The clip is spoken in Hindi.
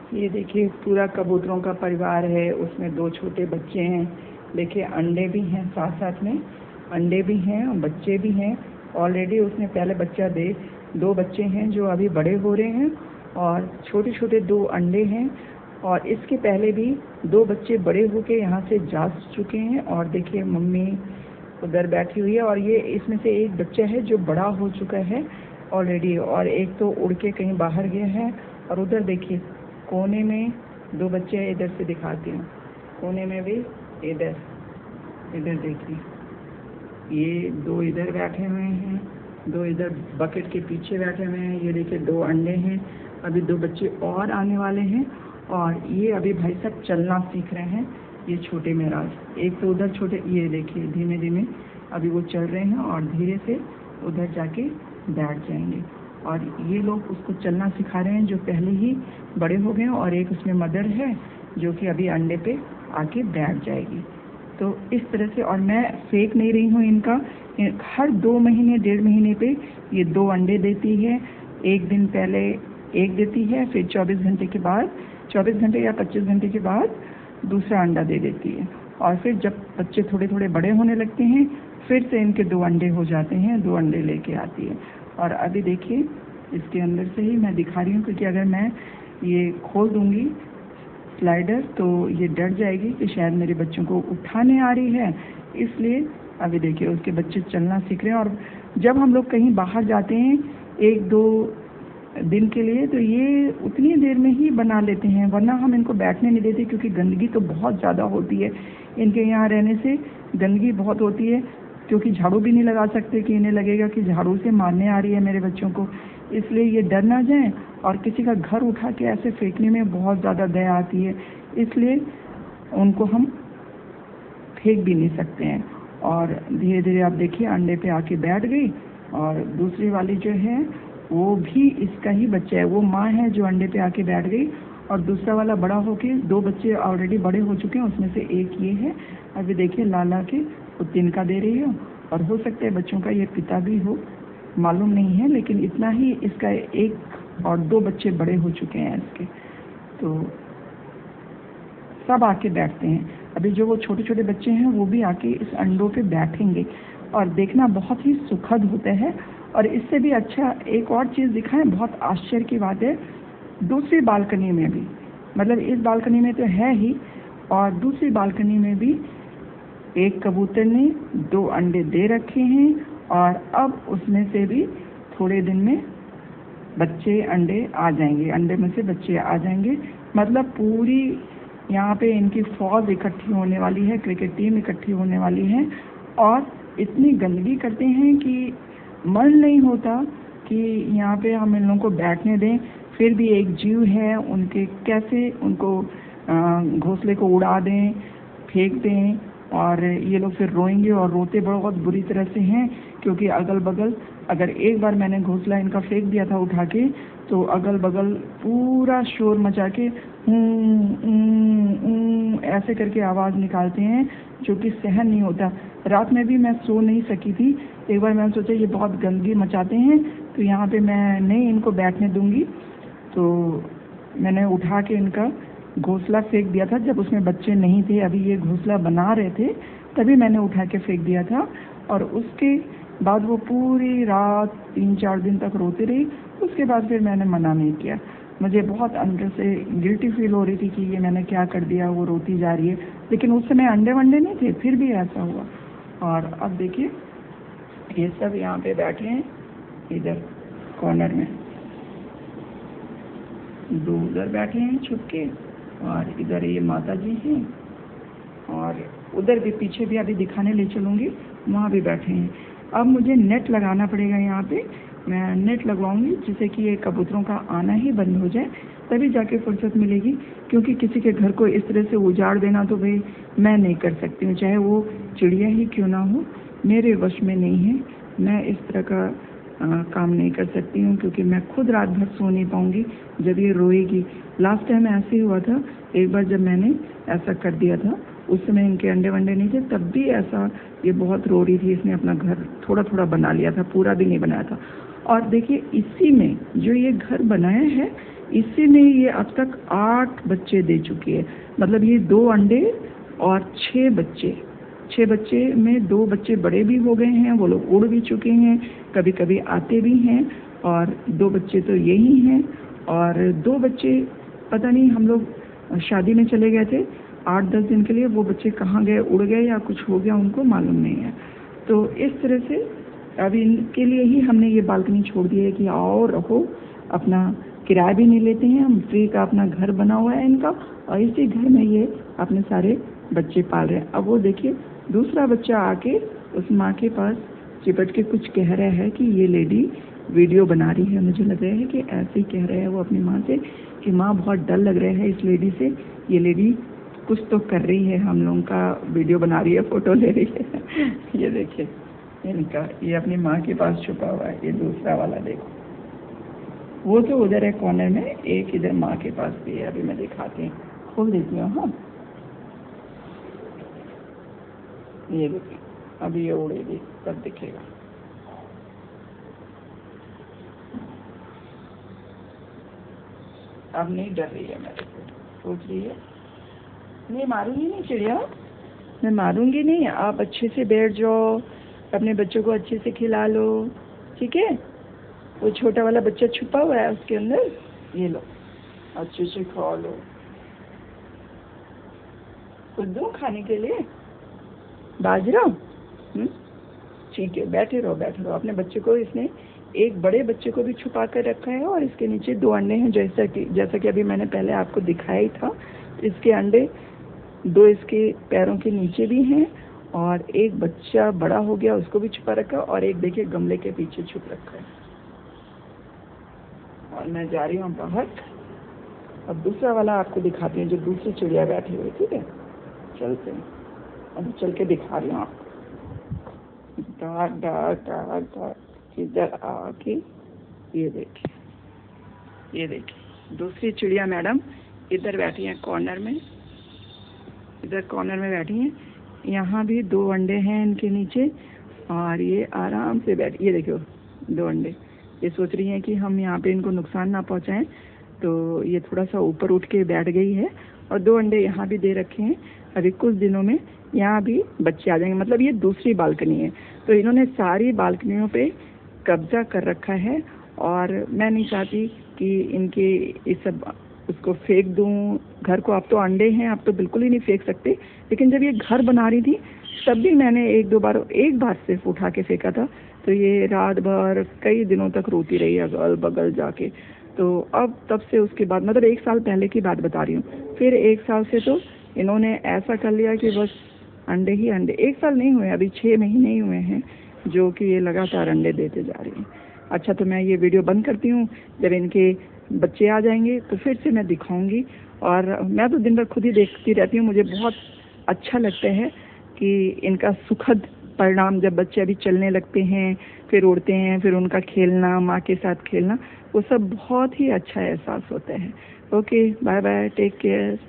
ये देखिए पूरा कबूतरों का परिवार है, उसमें 2 छोटे बच्चे हैं। देखिए अंडे भी हैं साथ साथ में, अंडे भी हैं और बच्चे भी हैं। ऑलरेडी उसने पहले बच्चा दे 2 बच्चे हैं जो अभी बड़े हो रहे हैं और छोटे छोटे 2 अंडे हैं। और इसके पहले भी 2 बच्चे बड़े होके यहाँ से जा चुके हैं। और देखिए मम्मी उधर बैठी हुई है और ये इसमें से एक बच्चा है जो बड़ा हो चुका है ऑलरेडी, और एक तो उड़ के कहीं बाहर गया है। और उधर देखिए कोने में 2 बच्चे हैं, इधर से दिखाती हूँ, कोने में भी इधर देखिए, ये 2 इधर बैठे हुए हैं, 2 इधर बकेट के पीछे बैठे हुए हैं। ये देखिए 2 अंडे हैं, अभी 2 बच्चे और आने वाले हैं। और ये अभी भाई साहब चलना सीख रहे हैं, ये छोटे मेराज, एक तो उधर छोटे, ये देखिए धीमे धीमे अभी वो चल रहे हैं और धीरे से उधर जाके बैठ जाएंगे। और ये लोग उसको चलना सिखा रहे हैं जो पहले ही बड़े हो गए, और एक उसमें मदर है जो कि अभी अंडे पे आके बैठ जाएगी। तो इस तरह से, और मैं फेंक नहीं रही हूँ इनका, हर 2 महीने 1.5 महीने पे ये 2 अंडे देती है। एक दिन पहले एक देती है, फिर 24 घंटे के बाद, 24 घंटे या 25 घंटे के बाद दूसरा अंडा दे देती है। और फिर जब बच्चे थोड़े थोड़े बड़े होने लगते हैं फिर से इनके 2 अंडे हो जाते हैं, 2 अंडे लेके आती है। और अभी देखिए इसके अंदर से ही मैं दिखा रही हूँ, क्योंकि अगर मैं ये खोल दूंगी स्लाइडर तो ये डर जाएगी कि शायद मेरे बच्चों को उठाने आ रही है, इसलिए अभी देखिए उसके बच्चे चलना सीख रहे हैं। और जब हम लोग कहीं बाहर जाते हैं 1-2 दिन के लिए तो ये उतनी देर में ही बना लेते हैं, वरना हम इनको बैठने नहीं देते, क्योंकि गंदगी तो बहुत ज़्यादा होती है इनके यहाँ रहने से, गंदगी बहुत होती है। क्योंकि झाड़ू भी नहीं लगा सकते कि इन्हें लगेगा कि झाड़ू से मारने आ रही है मेरे बच्चों को, इसलिए ये डर ना जाएं। और किसी का घर उठा के ऐसे फेंकने में बहुत ज़्यादा दया आती है, इसलिए उनको हम फेंक भी नहीं सकते हैं। और धीरे धीरे आप देखिए अंडे पे आके बैठ गई। और दूसरी वाली जो है वो भी इसका ही बच्चा है, वो माँ है जो अंडे पे आके बैठ गई। और दूसरा वाला बड़ा होके 2 बच्चे ऑलरेडी बड़े हो चुके हैं, उसमें से एक ये है। अभी देखिए लाला के वो तिनका दे रही हो, और हो सकता है बच्चों का ये पिता भी हो, मालूम नहीं है, लेकिन इतना ही इसका 1 और 2 बच्चे बड़े हो चुके हैं इसके। तो सब आके बैठते हैं। अभी जो वो छोटे छोटे बच्चे हैं वो भी आके इस अंडों पे बैठेंगे, और देखना बहुत ही सुखद होता है। और इससे भी अच्छा एक और चीज़ दिखाएं, बहुत आश्चर्य की बात है, दूसरी बालकनी में भी, मतलब इस बालकनी में तो है ही, और दूसरी बालकनी में भी एक कबूतर ने 2 अंडे दे रखे हैं। और अब उसमें से भी थोड़े दिन में बच्चे अंडे आ जाएंगे, अंडे में से बच्चे आ जाएंगे। मतलब पूरी यहाँ पे इनकी फौज इकट्ठी होने वाली है, क्रिकेट टीम इकट्ठी होने वाली है। और इतनी गंदगी करते हैं कि मन नहीं होता कि यहाँ पे हम इन लोगों को बैठने दें। फिर भी एक जीव है, उनके कैसे उनको घोंसले को उड़ा दें, फेंक दें, और ये लोग फिर रोएंगे, और रोते बहुत बुरी तरह से हैं, क्योंकि अगल बगल, अगर एक बार मैंने घोंसला इनका फेंक दिया था उठा के, तो अगल बगल पूरा शोर मचा के ऐसे करके आवाज़ निकालते हैं, जो कि सहन नहीं होता। रात में भी मैं सो नहीं सकी थी। एक बार मैंने सोचा ये बहुत गंदगी मचाते हैं, तो यहाँ पे मैं नहीं इनको बैठने दूंगी, तो मैंने उठा के इनका घोंसला फेंक दिया था। जब उसमें बच्चे नहीं थे, अभी ये घोंसला बना रहे थे, तभी मैंने उठा के फेंक दिया था। और उसके बाद वो पूरी रात 3-4 दिन तक रोती रही। उसके बाद फिर मैंने मना नहीं किया। मुझे बहुत अंदर से गिल्टी फील हो रही थी कि ये मैंने क्या कर दिया, वो रोती जा रही है, लेकिन उस समय अंडे वंडे नहीं थे, फिर भी ऐसा हुआ। और अब देखिए ये सब यहाँ पे बैठे हैं इधर कॉर्नर में, 2 उधर बैठे हैं छुप के, और इधर ये माता जी हैं, और उधर भी पीछे भी अभी दिखाने ले चलूँगी, वहाँ भी बैठे हैं। अब मुझे नेट लगाना पड़ेगा, यहाँ पे मैं नेट लगवाऊंगी जिससे कि ये कबूतरों का आना ही बंद हो जाए, तभी जाके फुर्सत मिलेगी। क्योंकि किसी के घर को इस तरह से उजाड़ देना तो भाई मैं नहीं कर सकती हूँ, चाहे वो चिड़िया ही क्यों ना हो, मेरे वश में नहीं है। मैं इस तरह का काम नहीं कर सकती हूँ, क्योंकि मैं खुद रात भर सो नहीं पाऊँगी जब ये रोएगी। लास्ट टाइम ऐसे ही हुआ था, एक बार जब मैंने ऐसा कर दिया था, उस समय इनके अंडे वंडे नहीं थे, तब भी ऐसा ये बहुत रो रही थी। इसने अपना घर थोड़ा थोड़ा बना लिया था, पूरा भी नहीं बनाया था। और देखिए इसी में जो ये घर बनाया है, इसी में ये अब तक 8 बच्चे दे चुकी है। मतलब ये 2 अंडे और 6 बच्चे। 6 बच्चे में 2 बच्चे बड़े भी हो गए हैं, वो लोग उड़ भी चुके हैं, कभी कभी आते भी हैं, और 2 बच्चे तो यही हैं, और 2 बच्चे पता नहीं, हम लोग शादी में चले गए थे 8-10 दिन के लिए, वो बच्चे कहाँ गए, उड़ गए या कुछ हो गया, उनको मालूम नहीं है। तो इस तरह से अब इनके लिए ही हमने ये बालकनी छोड़ दी है कि आओ रहो, अपना किराया भी नहीं लेते हैं हम, फ्री का अपना घर बना हुआ है इनका, और इसी घर में ये अपने सारे बच्चे पाल रहे हैं। अब वो देखिए दूसरा बच्चा आके उस माँ के पास चिपट के कुछ कह रहा है कि ये लेडी वीडियो बना रही है। मुझे लग रहा है कि ऐसे ही कह रहे हैं वो अपनी माँ से कि माँ बहुत डर लग रहा है इस लेडी से, ये लेडी कुछ तो कर रही है, हम लोगों का वीडियो बना रही है, फोटो ले रही है। ये देखिए इनका, ये अपनी माँ के पास छुपा हुआ है। ये दूसरा वाला देखो, वो तो उधर है कॉर्नर में, एक इधर माँ के पास भी है। अभी मैं दिखाती हूँ, खोल देती हूँ। हाँ ये देखिए, अभी ये उड़ेगी तब दिखेगा। अब नहीं डर रही है मेरे को, सोच रही है नहीं मारूंगी नहीं चिड़िया, मैं मारूंगी नहीं, आप अच्छे से बैठ जाओ, अपने बच्चों को अच्छे से खिला लो, ठीक है। वो छोटा वाला बच्चा छुपा हुआ है उसके अंदर, ये लो अच्छे से खा लो। कुछ दूँ खाने के लिए, बाजरा? ठीक है, बैठे रहो बैठे रहो। अपने बच्चे को, इसने एक बड़े बच्चे को भी छुपा कर रखा है, और इसके नीचे 2 अंडे हैं, जैसा कि अभी मैंने पहले आपको दिखाया ही था। इसके अंडे 2 इसके पैरों के नीचे भी हैं, और एक बच्चा बड़ा हो गया उसको भी छुपा रखा, और एक देखिए गमले के पीछे छुप रखा है। और मैं जा रही हूँ बाहर। अब दूसरा वाला आपको दिखाती हूँ, जो दूसरी चिड़िया बैठी हुई, ठीक है। चलते हैं, अभी चल के दिखा रही हूँ आपको। डाक डाक डाक डाक इधर आके, ये देखिए दूसरी चिड़िया मैडम इधर बैठी हैं कॉर्नर में, इधर कॉर्नर में बैठी हैं। यहाँ भी 2 अंडे हैं इनके नीचे, और ये आराम से बैठी, ये देखो 2 अंडे। ये सोच रही हैं कि हम यहाँ पे इनको नुकसान ना पहुँचाएं, तो ये थोड़ा सा ऊपर उठ के बैठ गई है, और 2 अंडे यहाँ भी दे रखे हैं। अभी कुछ दिनों में यहाँ भी बच्चे आ जाएंगे। मतलब ये दूसरी बालकनी है, तो इन्होंने सारी बालकनियों पे कब्जा कर रखा है, और मैं नहीं चाहती कि इनके इस सब उसको फेंक दूँ घर को। अब तो अंडे हैं, अब तो बिल्कुल ही नहीं फेंक सकते, लेकिन जब ये घर बना रही थी तब भी मैंने एक बार सिर्फ उठा के फेंका था, तो ये रात भर कई दिनों तक रोती रही अगल बगल जाके। तो अब तब से उसके बाद, मतलब 1 साल पहले की बात बता रही हूँ, फिर 1 साल से तो इन्होंने ऐसा कर लिया कि बस अंडे ही अंडे। 1 साल नहीं हुए, अभी 6 महीने ही हुए हैं जो कि ये लगातार अंडे देते जा रही हैं। अच्छा, तो मैं ये वीडियो बंद करती हूँ, जब इनके बच्चे आ जाएंगे तो फिर से मैं दिखाऊंगी। और मैं तो दिन भर खुद ही देखती रहती हूँ, मुझे बहुत अच्छा लगता है कि इनका सुखद परिणाम, जब बच्चे अभी चलने लगते हैं, फिर उड़ते हैं, फिर उनका खेलना, माँ के साथ खेलना, वो सब बहुत ही अच्छा एहसास होता है। Okay, bye bye, take care.